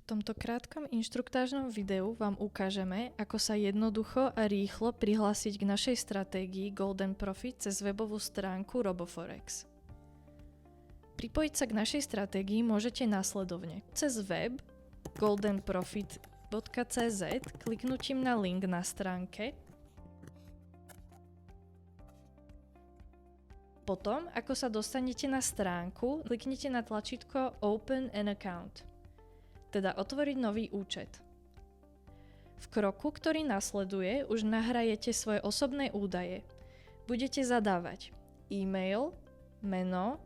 V tomto krátkom inštruktážnom videu vám ukážeme, ako sa jednoducho a rýchlo prihlásiť k našej stratégii Golden Profit cez webovú stránku Roboforex. Pripojiť sa k našej stratégii môžete následovne. Cez web goldenprofit.cz kliknutím na link na stránke. Potom, ako sa dostanete na stránku, kliknite na tlačítko Open an account, teda otvoriť nový účet. V kroku, ktorý nasleduje, už nahrajete svoje osobné údaje. Budete zadávať e-mail, meno,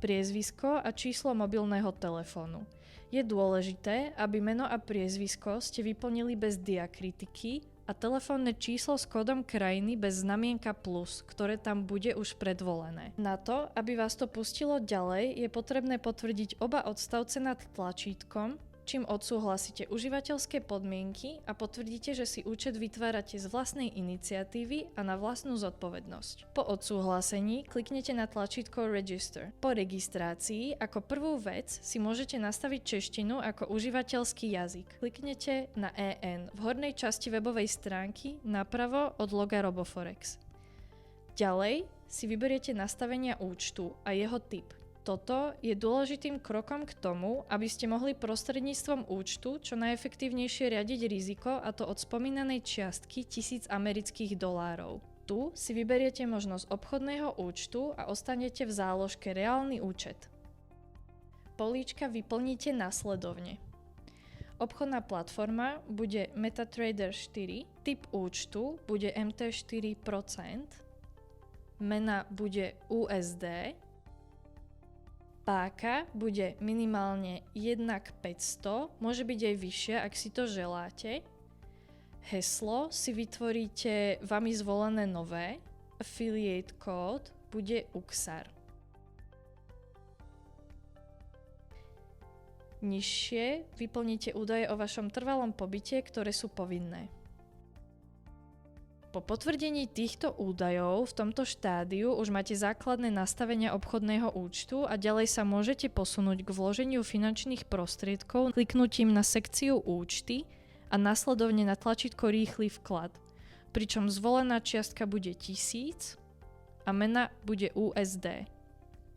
priezvisko a číslo mobilného telefónu. Je dôležité, aby meno a priezvisko ste vyplnili bez diakritiky a telefónne číslo s kódom krajiny bez znamienka plus, ktoré tam bude už predvolené. Na to, aby vás to pustilo ďalej, je potrebné potvrdiť oba odstavce nad tlačítkom, čím odsúhlasíte užívateľské podmienky a potvrdíte, že si účet vytvárate z vlastnej iniciatívy a na vlastnú zodpovednosť. Po odsúhlasení kliknete na tlačítko Register. Po registrácii ako prvú vec si môžete nastaviť češtinu ako užívateľský jazyk. Kliknete na EN v hornej časti webovej stránky napravo od loga Roboforex. Ďalej si vyberiete nastavenia účtu a jeho typ. Toto je dôležitým krokom k tomu, aby ste mohli prostredníctvom účtu čo najefektívnejšie riadiť riziko, a to od spomínanej čiastky $1000 amerických. Tu si vyberiete možnosť obchodného účtu a ostanete v záložke reálny účet. Políčka vyplníte nasledovne. Obchodná platforma bude MetaTrader 4, typ účtu bude MT4%, mena bude USD, páka bude minimálne 1:500, môže byť aj vyššia, ak si to želáte. Heslo si vytvoríte vami zvolené nové. Affiliate code bude UXAR. Nižšie vyplníte údaje o vašom trvalom pobyte, ktoré sú povinné. Po potvrdení týchto údajov v tomto štádiu už máte základné nastavenia obchodného účtu a ďalej sa môžete posunúť k vloženiu finančných prostriedkov kliknutím na sekciu účty a následovne na tlačítko Rýchly vklad, pričom zvolená čiastka bude 1000 a mena bude USD.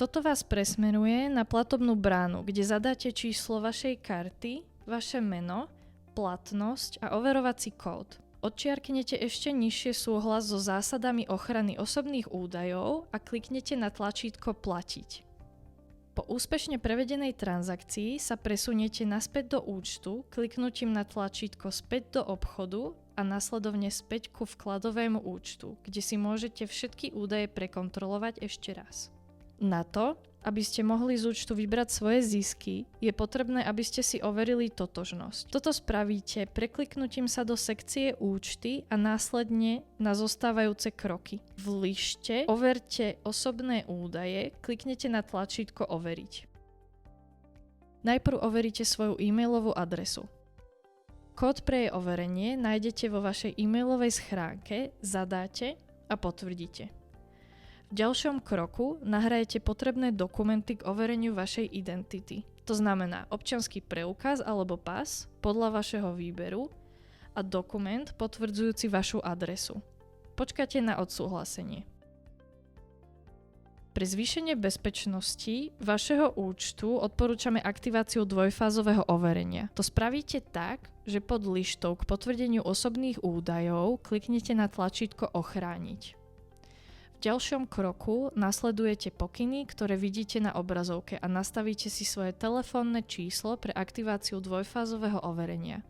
Toto vás presmeruje na platobnú bránu, kde zadáte číslo vašej karty, vaše meno, platnosť a overovací kód. Odčiarknete ešte nižšie súhlas so zásadami ochrany osobných údajov a kliknete na tlačítko Platiť. Po úspešne prevedenej transakcii sa presuniete naspäť do účtu kliknutím na tlačítko Späť do obchodu a nasledovne späť ku vkladovému účtu, kde si môžete všetky údaje prekontrolovať ešte raz. Na to, aby ste mohli z účtu vybrať svoje zisky, je potrebné, aby ste si overili totožnosť. Toto spravíte prekliknutím sa do sekcie Účty a následne na zostávajúce kroky. V lište Overte osobné údaje, kliknete na tlačítko Overiť. Najprv overíte svoju e-mailovú adresu. Kód pre jej overenie nájdete vo vašej e-mailovej schránke, zadáte a potvrdíte. V ďalšom kroku nahrajete potrebné dokumenty k overeniu vašej identity. To znamená občiansky preukaz alebo pas podľa vašeho výberu a dokument potvrdzujúci vašu adresu. Počkajte na odsúhlasenie. Pre zvýšenie bezpečnosti vašeho účtu odporúčame aktiváciu dvojfázového overenia. To spravíte tak, že pod lištou k potvrdeniu osobných údajov kliknete na tlačítko Ochrániť. V ďalšom kroku nasledujete pokyny, ktoré vidíte na obrazovke a nastavíte si svoje telefónne číslo pre aktiváciu dvojfázového overenia.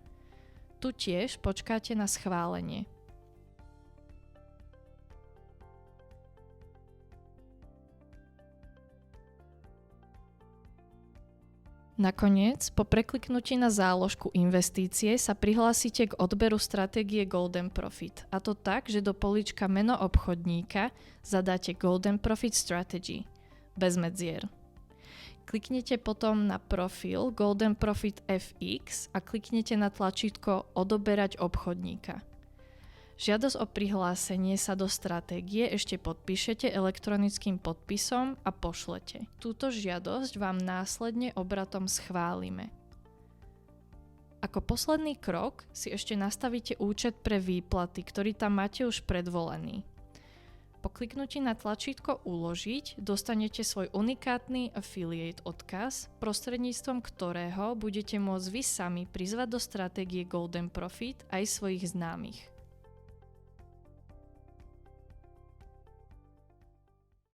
Tu tiež počkáte na schválenie. Nakoniec, po prekliknutí na záložku Investície sa prihlásite k odberu stratégie Golden Profit, a to tak, že do políčka Meno obchodníka zadáte Golden Profit Strategy bez medzier. Kliknete potom na profil Golden Profit FX a kliknete na tlačítko Odoberať obchodníka. Žiadosť o prihlásenie sa do stratégie ešte podpíšete elektronickým podpisom a pošlete. Túto žiadosť vám následne obratom schválime. Ako posledný krok si ešte nastavíte účet pre výplaty, ktorý tam máte už predvolený. Po kliknutí na tlačítko Uložiť dostanete svoj unikátny affiliate odkaz, prostredníctvom ktorého budete môcť vy sami prizvať do stratégie Golden Profit aj svojich známych.